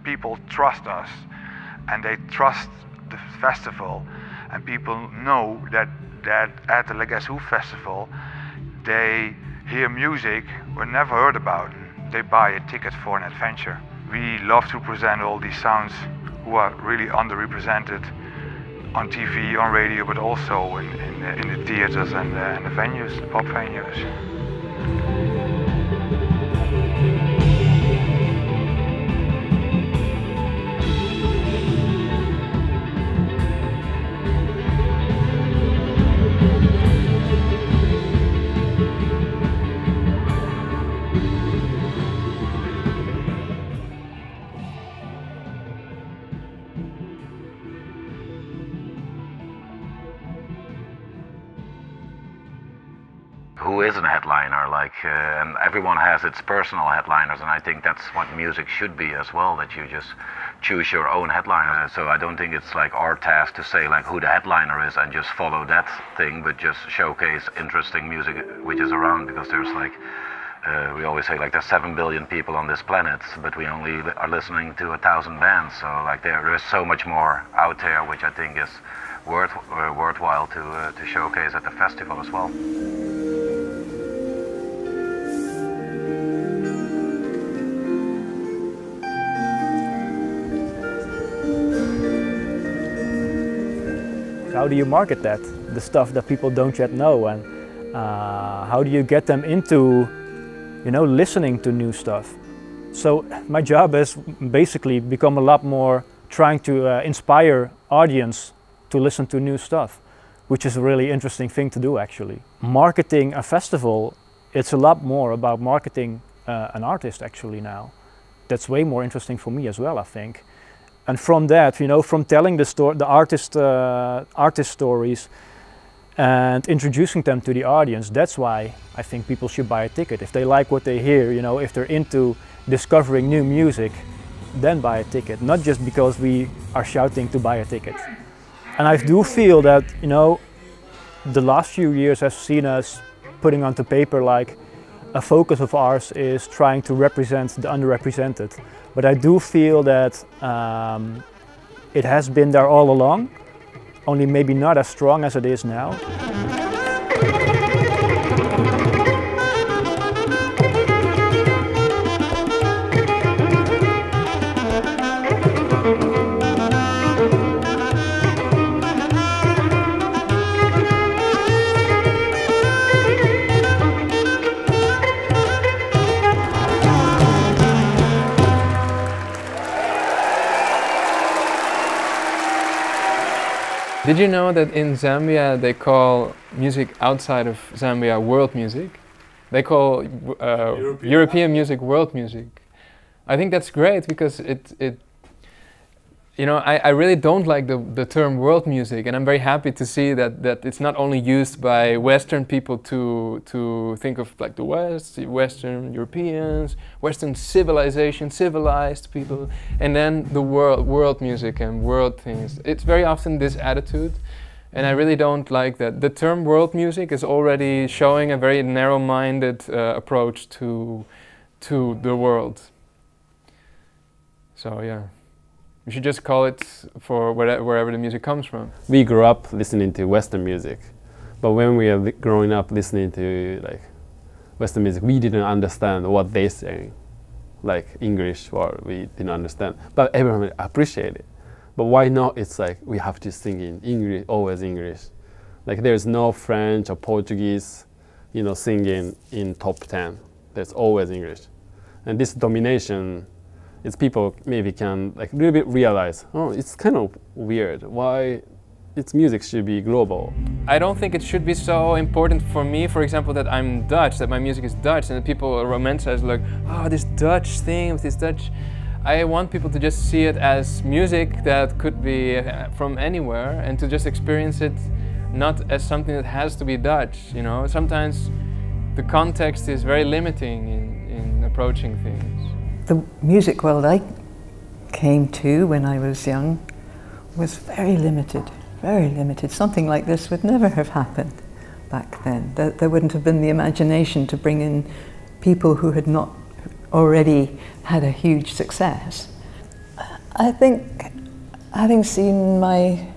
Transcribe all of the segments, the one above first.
people trust us, and they trust the festival, and people know that at the La Guess Who festival they hear music we never heard about. They buy a ticket for an adventure. We love to present all these sounds who are really underrepresented on TV, on radio, but also in the theaters and the venues, the pop venues. Who is a headliner, and everyone has its personal headliners, and I think that's what music should be as well, that you just choose your own headliner. So I don't think it's like our task to say like who the headliner is and just follow that thing, but just showcase interesting music which is around, because there's like, we always say like there's 7 billion people on this planet, but we only are listening to 1,000 bands, so like there is so much more out there which I think is worthwhile to showcase at the festival as well. How do you market that, the stuff that people don't yet know, and how do you get them into, listening to new stuff? So my job is basically become a lot more trying to inspire audience to listen to new stuff, which is a really interesting thing to do actually. Marketing a festival, it's a lot more about marketing an artist actually now. That's way more interesting for me as well, I think. And from that, from telling the artist stories and introducing them to the audience, that's why I think people should buy a ticket. If they like what they hear, if they're into discovering new music, then buy a ticket, not just because we are shouting to buy a ticket. And I do feel that, the last few years have seen us putting onto paper like a focus of ours is trying to represent the underrepresented. But I do feel that it has been there all along, only maybe not as strong as it is now. Did you know that in Zambia they call music outside of Zambia world music? They call European music world music. I think that's great because I really don't like the term world music, and I'm very happy to see that it's not only used by Western people to think of like the West, Western Europeans, Western civilization, civilized people, and then the world music and world things. It's very often this attitude, and I really don't like that. The term world music is already showing a very narrow-minded approach to the world. So yeah. We should just call it for wherever the music comes from. We grew up listening to Western music, but when we are growing up listening to like Western music, we didn't understand what they saying, like English, or we didn't understand. But everyone appreciated it. But why not? It's like we have to sing in English, always English. Like there's no French or Portuguese, singing in top 10. There's always English, and this domination. It's people maybe can like a little bit realize, oh, it's kind of weird. Why its music should be global? I don't think it should be so important for me, for example, that I'm Dutch, that my music is Dutch, and that people romanticize like, oh, this Dutch thing, this Dutch. I want people to just see it as music that could be from anywhere, and to just experience it not as something that has to be Dutch. Sometimes the context is very limiting in approaching things. The music world I came to when I was young was very limited, very limited. Something like this would never have happened back then. There wouldn't have been the imagination to bring in people who had not already had a huge success. I think, having seen my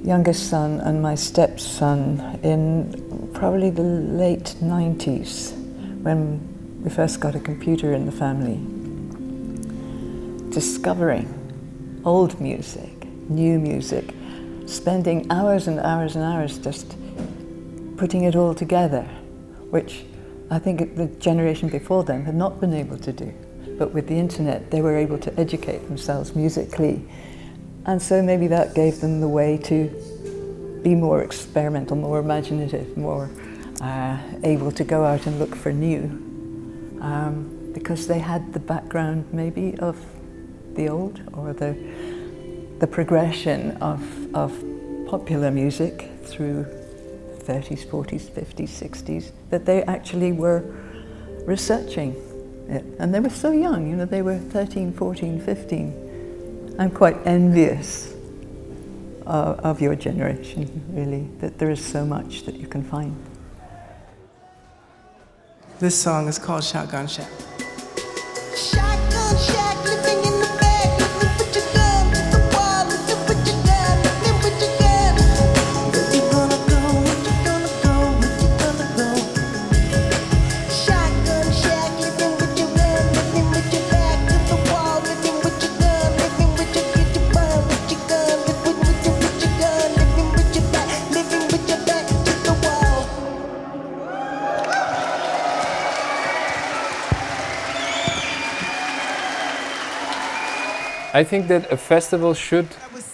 youngest son and my stepson in probably the late 90s, when we first got a computer in the family, discovering old music, new music, spending hours and hours and hours just putting it all together, which I think the generation before them had not been able to do. But with the internet, they were able to educate themselves musically. And so maybe that gave them the way to be more experimental, more imaginative, more able to go out and look for new. Because they had the background maybe of the old, or the progression of popular music through 30s, 40s, 50s, 60s, that they actually were researching it. And they were so young, you know, they were 13, 14, 15. I'm quite envious of your generation, really, that there is so much that you can find. This song is called Shotgun Shack. Shotgun shack, living in the bed, living with your gun, with the wall, living with your gun, living with your gun. Where you gonna go? Where you gonna go? Where you gonna go? Shotgun shack, living with your gun, living with your back to the wall, living with your gun, living with your get your burn with your gun, living with your gun, living with your back to the wall. I think that a festival should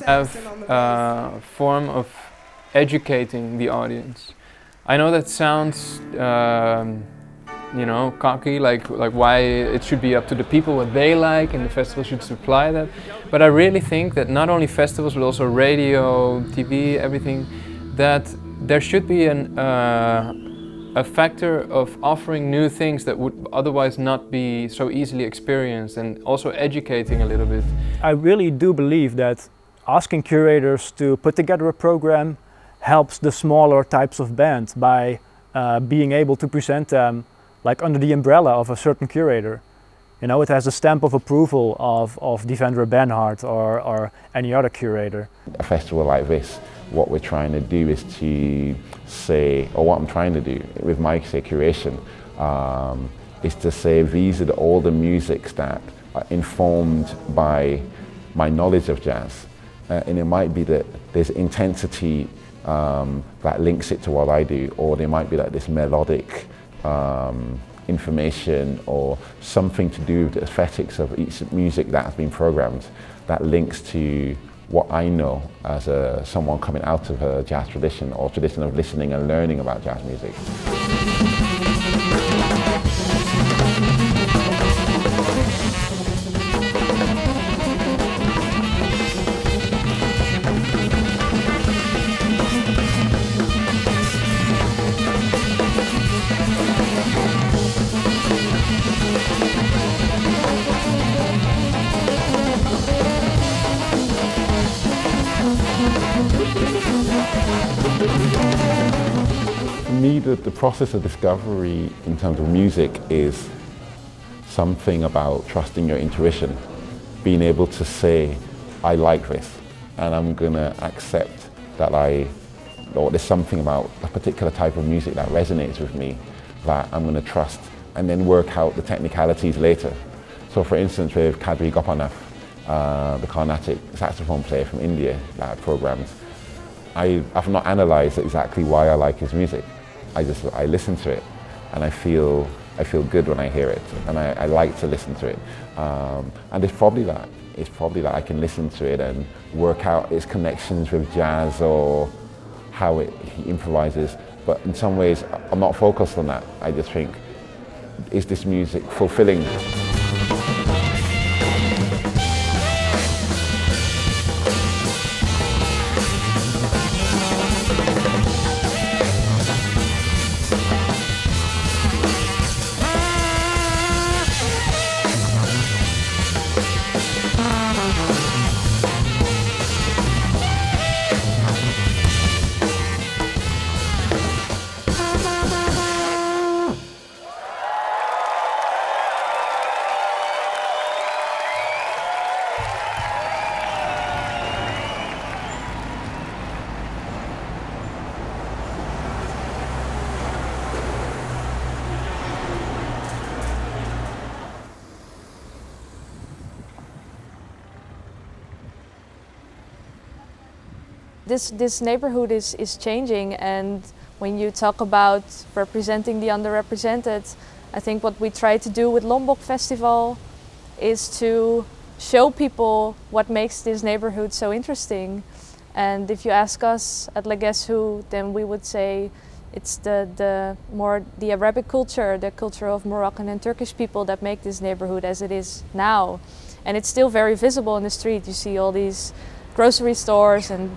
have a form of educating the audience. I know that sounds, you know, cocky, like why it should be up to the people what they like and the festival should supply that. But I really think that not only festivals but also radio, TV, everything, that there should be a factor of offering new things that would otherwise not be so easily experienced, and also educating a little bit. I really do believe that asking curators to put together a program helps the smaller types of bands by being able to present them like under the umbrella of a certain curator. You know, it has a stamp of approval of Defender Banhart or any other curator. A festival like this, what we're trying to do is to say, or what I'm trying to do with my curation, is to say these are all the musics that are informed by my knowledge of jazz. And it might be that there's intensity that links it to what I do, or there might be like this melodic information or something to do with the aesthetics of each music that has been programmed that links to what I know as someone coming out of a jazz tradition or tradition of listening and learning about jazz music. For me, the process of discovery in terms of music is something about trusting your intuition, being able to say, I like this, and I'm going to accept that or there's something about a particular type of music that resonates with me that I'm going to trust, and then work out the technicalities later. So for instance, with Kadri Gopinath, the Carnatic saxophone player from India that I programmed, I've not analysed exactly why I like his music. I listen to it and I feel good when I hear it, and I like to listen to it. And it's probably that I can listen to it and work out its connections with jazz or how he improvises. But in some ways, I'm not focused on that. I just think, is this music fulfilling? this neighborhood is changing, and when you talk about representing the underrepresented, I think what we try to do with Lombok Festival is to show people what makes this neighborhood so interesting. And if you ask us at La Guess Who, then we would say it's the Arabic culture, the culture of Moroccan and Turkish people that make this neighborhood as it is now. And it's still very visible in the street. You see all these grocery stores and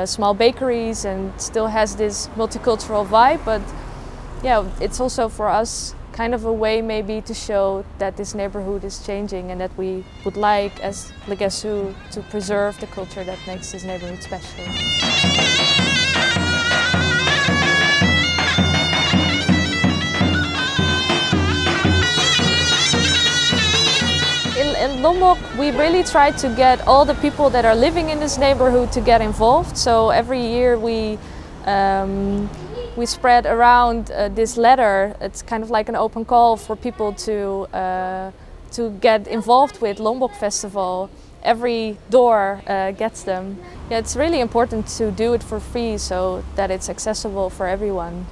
small bakeries, and still has this multicultural vibe. But yeah, it's also for us kind of a way maybe to show that this neighborhood is changing, and that we would like, as La Guess Who, to preserve the culture that makes this neighborhood special. In Lombok, we really try to get all the people that are living in this neighborhood to get involved. So every year we spread around this letter. It's kind of like an open call for people to get involved with Lombok Festival. Every door gets them. Yeah, it's really important to do it for free so that it's accessible for everyone.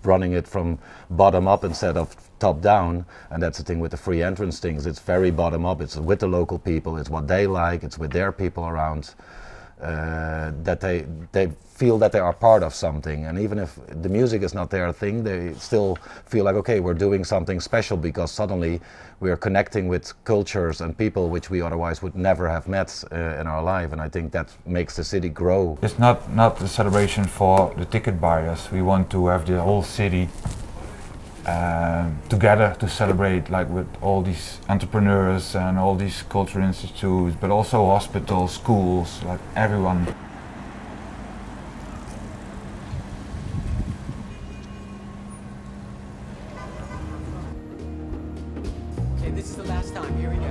Running it from bottom up instead of top down, and that's the thing with the free entrance things. It's very bottom up. It's with the local people. It's what they like. It's with their people around. That they feel that they are part of something, and even if the music is not their thing, they still feel like, okay, we're doing something special because suddenly we are connecting with cultures and people which we otherwise would never have met in our life, and I think that makes the city grow. It's not a celebration for the ticket buyers. We want to have the whole city together to celebrate, like with all these entrepreneurs and all these cultural institutes, but also hospitals, schools, like everyone. Okay, this is the last time. Here we go.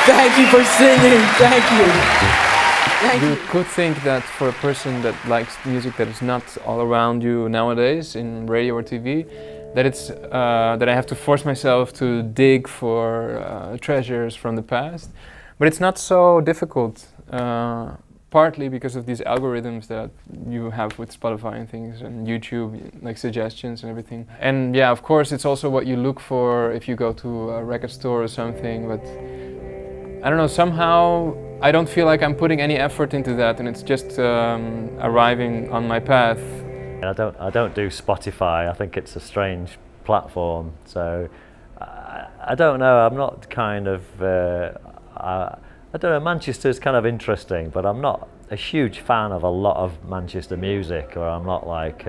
Thank you for singing. Thank you. You could think that for a person that likes music that is not all around you nowadays in radio or TV, that it's that I have to force myself to dig for treasures from the past. But it's not so difficult, partly because of these algorithms that you have with Spotify and things, and YouTube, like suggestions and everything. And yeah, of course, it's also what you look for if you go to a record store or something, but I don't know, somehow I don't feel like I'm putting any effort into that, and it's just arriving on my path. I don't do Spotify. I think it's a strange platform, so I don't know. I'm not kind of I don't know. Manchester's kind of interesting, but I'm not a huge fan of a lot of Manchester music, or I'm not like.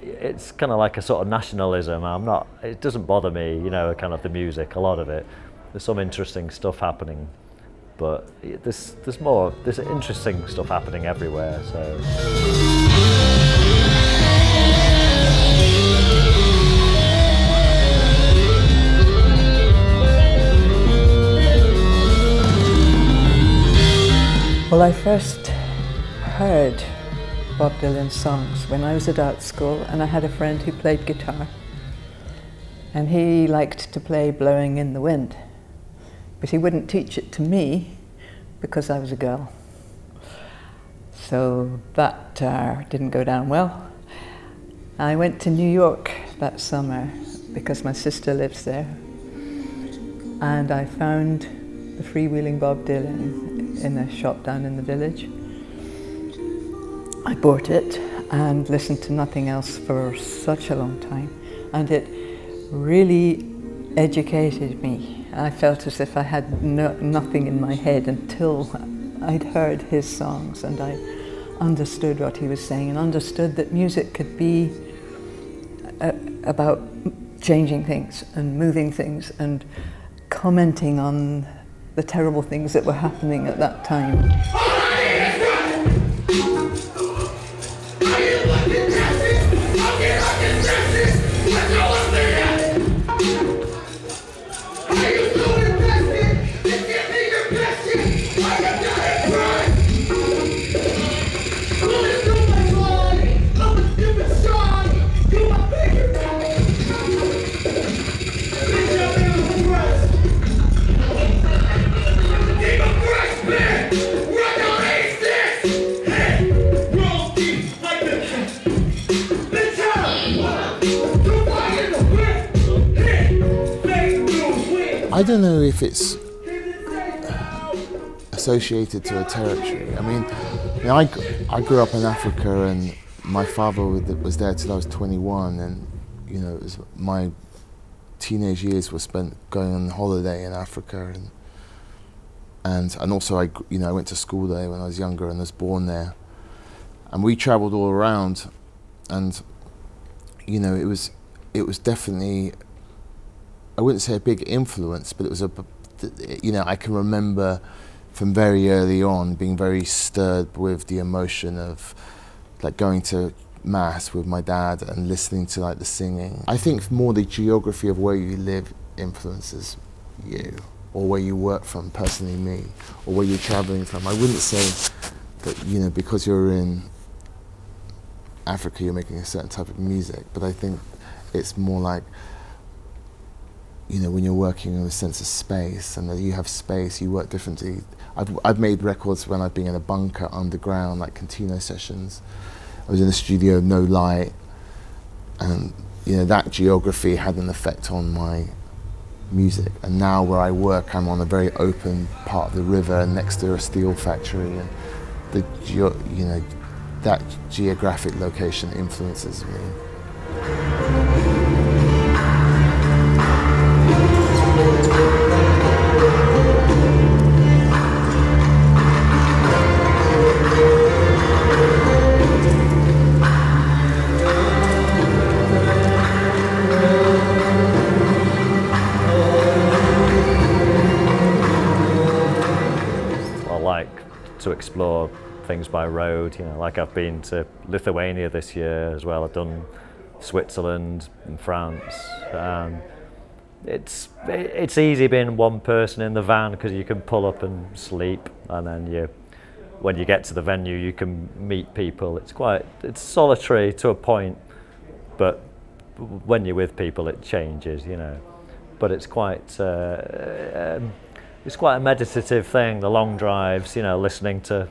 It's kind of like a sort of nationalism. I'm not. It doesn't bother me, you know, kind of the music. A lot of it. There's some interesting stuff happening, but there's interesting stuff happening everywhere. So. Well, I first heard Bob Dylan's songs when I was at art school, and I had a friend who played guitar, and he liked to play Blowing in the Wind. But he wouldn't teach it to me because I was a girl. So that didn't go down well. I went to New York that summer because my sister lives there. And I found the freewheeling Bob Dylan in a shop down in the village. I bought it and listened to nothing else for such a long time, and it really educated me. I felt as if I had nothing in my head until I'd heard his songs, and I understood what he was saying and understood that music could be about changing things and moving things and commenting on the terrible things that were happening at that time. I don't know if it's associated to a territory. I mean, I grew up in Africa, and my father was there till I was 21, and you know, it was my teenage years were spent going on holiday in Africa, and also I went to school there when I was younger and was born there, and we travelled all around, and you know, it was definitely, I wouldn't say a big influence, but it was I can remember from very early on being very stirred with the emotion of like going to mass with my dad and listening to like the singing. I think more the geography of where you live influences you, or where you work from, personally me, or where you're traveling from. I wouldn't say that, you know, because you're in Africa you're making a certain type of music, but I think it's more like, you know, when you're working in a sense of space, and that you have space, you work differently. I've made records when I've been in a bunker underground, like Cantino sessions. I was in a studio, no light, and you know, that geography had an effect on my music. And now where I work, I'm on a very open part of the river next to a steel factory, and that geographic location influences me. To explore things by road, you know, like I've been to Lithuania this year as well. I've done Switzerland and France. It's easy being one person in the van because you can pull up and sleep, and then when you get to the venue you can meet people. It's solitary to a point, but when you're with people it changes, you know. But it's quite a meditative thing, the long drives, you know, listening to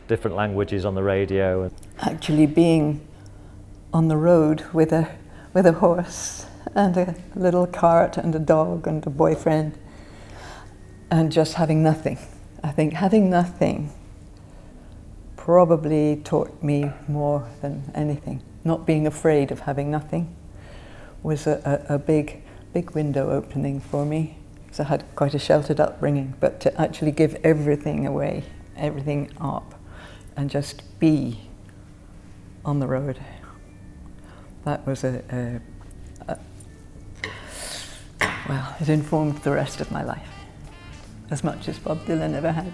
different languages on the radio. Actually being on the road with a horse and a little cart and a dog and a boyfriend, and just having nothing. I think having nothing probably taught me more than anything. Not being afraid of having nothing was a big window opening for me. So I had quite a sheltered upbringing, but to actually give everything away, everything up, and just be on the road, that was well, it informed the rest of my life, as much as Bob Dylan ever had.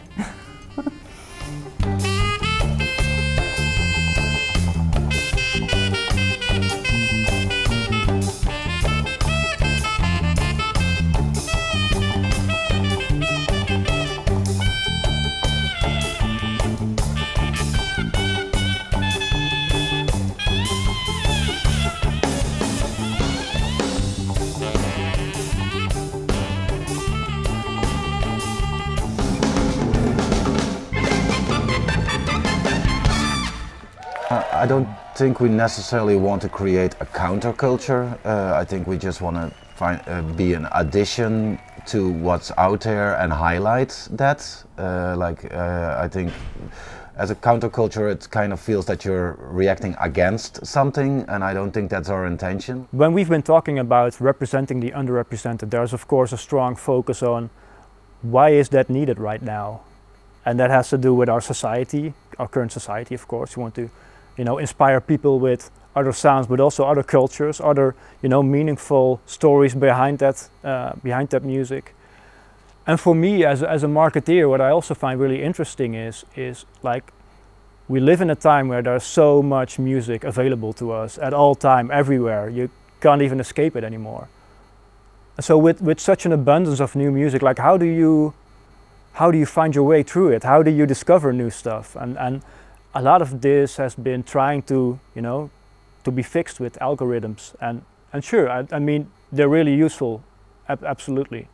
I don't think we necessarily want to create a counterculture. I think we just want to be an addition to what's out there and highlight that. I think as a counterculture, it kind of feels that you're reacting against something, and I don't think that's our intention. When we've been talking about representing the underrepresented, there's of course a strong focus on why is that needed right now? And that has to do with our society, our current society, of course. We want to, you know, inspire people with other sounds, but also other cultures, other, you know, meaningful stories behind that music. And for me, as a marketeer, what I also find really interesting is like, we live in a time where there's so much music available to us at all time, everywhere. You can't even escape it anymore. And so with such an abundance of new music, like how do you find your way through it? How do you discover new stuff? And a lot of this has been trying to, you know, to be fixed with algorithms. And sure, I mean, they're really useful, absolutely.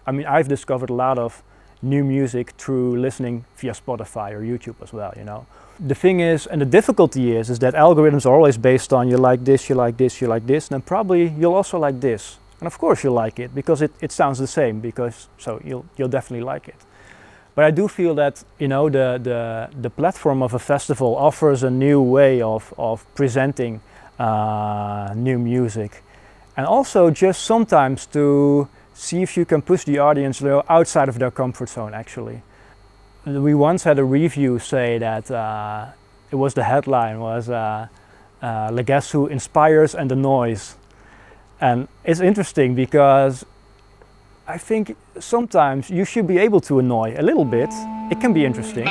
I mean, I've discovered a lot of new music through listening via Spotify or YouTube as well, you know. The thing is, and the difficulty is that algorithms are always based on you like this, you like this, you like this, and then probably you'll also like this. And of course you'll like it because it sounds the same, because so you'll definitely like it. But I do feel that, you know, the platform of a festival offers a new way of presenting new music, and also just sometimes to see if you can push the audience a little outside of their comfort zone, actually. We once had a review say that it was, the headline was Le Guess Who Inspires and Annoys. And it's interesting because I think sometimes you should be able to annoy a little bit. It can be interesting.